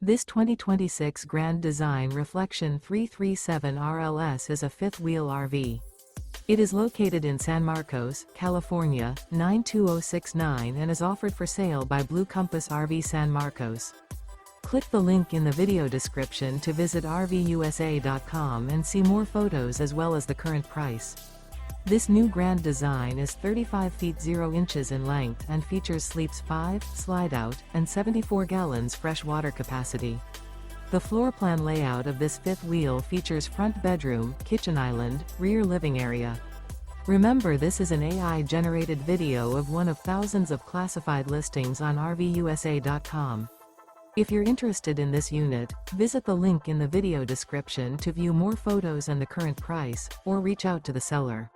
This 2026 Grand Design Reflection 337 RLS is a fifth-wheel RV. It is located in San Marcos, California, 92069 and is offered for sale by Blue Compass RV San Marcos. Click the link in the video description to visit RVUSA.com and see more photos as well as the current price. This new Grand Design is 35 feet 0 inches in length and features sleeps 5, slide-out, and 74 gallons fresh water capacity. The floor plan layout of this fifth wheel features front bedroom, kitchen island, rear living area. Remember, this is an AI-generated video of one of thousands of classified listings on RVUSA.com. If you're interested in this unit, visit the link in the video description to view more photos and the current price, or reach out to the seller.